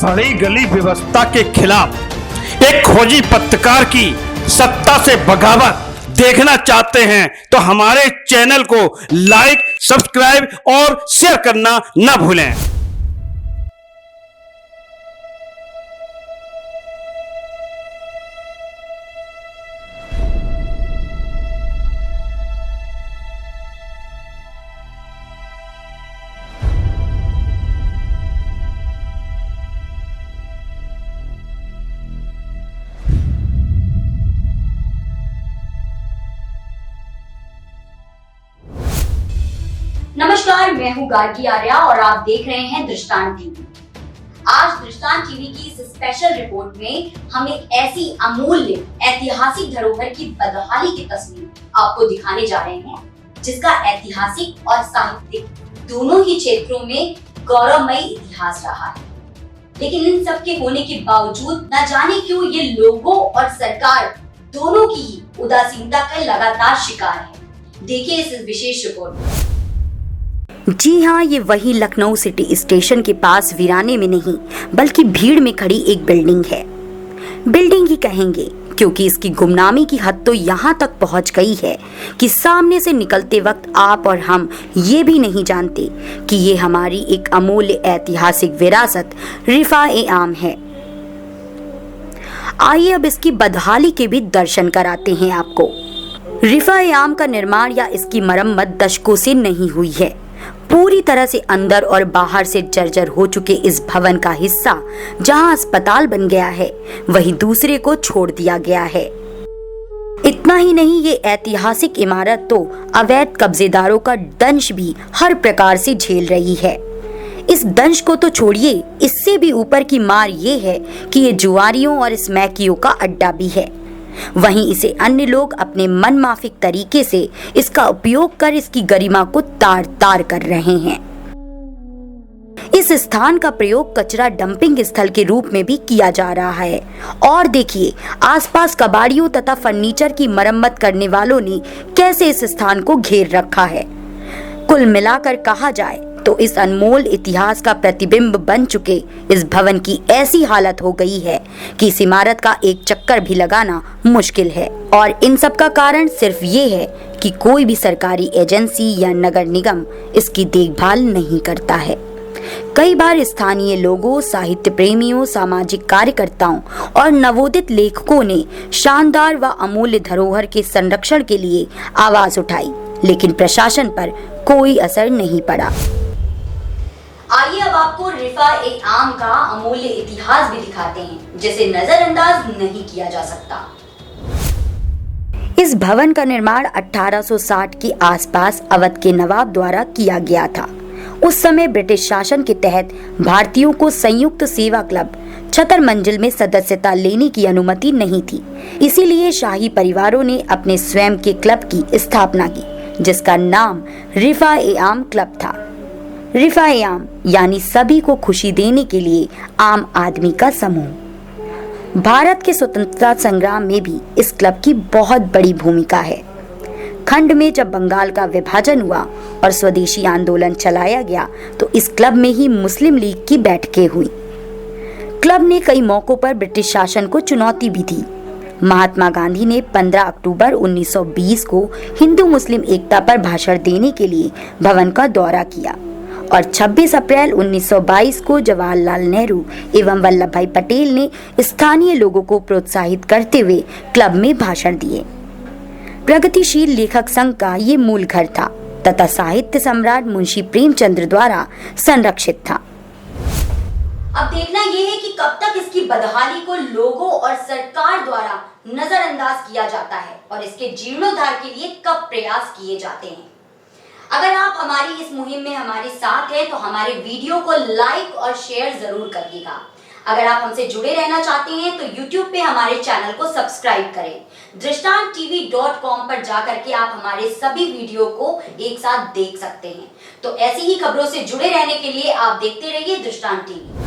बड़ी गली व्यवस्था के खिलाफ एक खोजी पत्रकार की सत्ता से बगावत देखना चाहते हैं तो हमारे चैनल को लाइक, सब्सक्राइब और शेयर करना न भूलें। नमस्कार, मैं हूँ गार्गी आर्या और आप देख रहे हैं दृष्टांत टीवी। आज दृष्टांत टीवी की इस स्पेशल रिपोर्ट में हम एक ऐसी अमूल्य ऐतिहासिक धरोहर की बदहाली की तस्वीर आपको दिखाने जा रहे हैं जिसका ऐतिहासिक और साहित्यिक दोनों ही क्षेत्रों में गौरवमयी इतिहास रहा है। लेकिन इन सब के होने के बावजूद न जाने क्यों ये लोगों और सरकार दोनों की उदासीनता का लगातार शिकार है। देखिए इस विशेष रिपोर्ट में। जी हाँ, ये वही लखनऊ सिटी स्टेशन के पास वीराने में नहीं बल्कि भीड़ में खड़ी एक बिल्डिंग है। बिल्डिंग ही कहेंगे क्योंकि इसकी गुमनामी की हद तो यहाँ तक पहुँच गई है कि सामने से निकलते वक्त आप और हम ये भी नहीं जानते कि ये हमारी एक अमूल्य ऐतिहासिक विरासत रिफा-ए-आम है। आइए अब इसकी बदहाली के भी दर्शन कराते हैं आपको। रिफा-ए-आम का निर्माण या इसकी मरम्मत दशकों से नहीं हुई है। पूरी तरह से अंदर और बाहर से जर्जर हो चुके इस भवन का हिस्सा जहां अस्पताल बन गया है वही दूसरे को छोड़ दिया गया है। इतना ही नहीं, ये ऐतिहासिक इमारत तो अवैध कब्जेदारों का दंश भी हर प्रकार से झेल रही है। इस दंश को तो छोड़िए, इससे भी ऊपर की मार ये है कि ये जुआरियों और स्मैकियों का अड्डा भी है। वहीं इसे अन्य लोग अपने मनमाफिक तरीके से इसका उपयोग कर इसकी गरिमा को तार तार कर रहे हैं। इस स्थान का प्रयोग कचरा डंपिंग स्थल के रूप में भी किया जा रहा है। और देखिए आसपास कबाड़ियों तथा फर्नीचर की मरम्मत करने वालों ने कैसे इस स्थान को घेर रखा है। कुल मिलाकर कहा जाए तो इस अनमोल इतिहास का प्रतिबिंब बन चुके इस भवन की ऐसी हालत हो गई है कि इस इमारत का एक चक्कर भी लगाना मुश्किल है। और इन सब का कारण सिर्फ ये है कि कोई भी सरकारी एजेंसी या नगर निगम इसकी देखभाल नहीं करता है। कई बार स्थानीय लोगों, साहित्य प्रेमियों, सामाजिक कार्यकर्ताओं और नवोदित लेखकों ने शानदार व अमूल्य धरोहर के संरक्षण के लिए आवाज उठाई, लेकिन प्रशासन पर कोई असर नहीं पड़ा। आइए अब आपको रिफा-ए-आम का अमूल्य इतिहास भी दिखाते हैं जिसे नजरअंदाज नहीं किया जा सकता। इस भवन का निर्माण 1860 के आसपास अवध के नवाब द्वारा किया गया था। उस समय ब्रिटिश शासन के तहत भारतीयों को संयुक्त सेवा क्लब छतर मंजिल में सदस्यता लेने की अनुमति नहीं थी। इसीलिए शाही परिवारों ने अपने स्वयं के क्लब की स्थापना की जिसका नाम रिफा-ए-आम क्लब था। रिफा-ए-आम यानी सभी को खुशी देने के लिए आम आदमी का समूह। भारत के स्वतंत्रता संग्राम में भी इस क्लब की बहुत बड़ी भूमिका है। खंड में जब बंगाल का विभाजन हुआ और स्वदेशी आंदोलन चलाया गया तो इस क्लब में ही मुस्लिम लीग की बैठकें हुई। क्लब ने कई मौकों पर ब्रिटिश शासन को चुनौती भी दी। महात्मा गांधी ने 15 अक्टूबर 1920 को हिंदू मुस्लिम एकता पर भाषण देने के लिए भवन का दौरा किया और 26 अप्रैल 1922 को जवाहरलाल नेहरू एवं वल्लभ भाई पटेल ने स्थानीय लोगों को प्रोत्साहित करते हुए क्लब में भाषण दिए। प्रगतिशील लेखक संघ का ये मूल घर था तथा साहित्य सम्राट मुंशी प्रेमचंद्र द्वारा संरक्षित था। अब देखना यह है कि कब तक इसकी बदहाली को लोगों और सरकार द्वारा नजरअंदाज किया जाता है और इसके जीर्णोद्धार के लिए कब प्रयास किए जाते हैं। अगर आप हमारी इस मुहिम में हमारे साथ हैं तो हमारे वीडियो को लाइक और शेयर जरूर करिएगा। अगर आप हमसे जुड़े रहना चाहते हैं तो YouTube पे हमारे चैनल को सब्सक्राइब करें। दृष्टांतTV.com पर जाकर के आप हमारे सभी वीडियो को एक साथ देख सकते हैं। तो ऐसी ही खबरों से जुड़े रहने के लिए आप देखते रहिए दृष्टांत टीवी।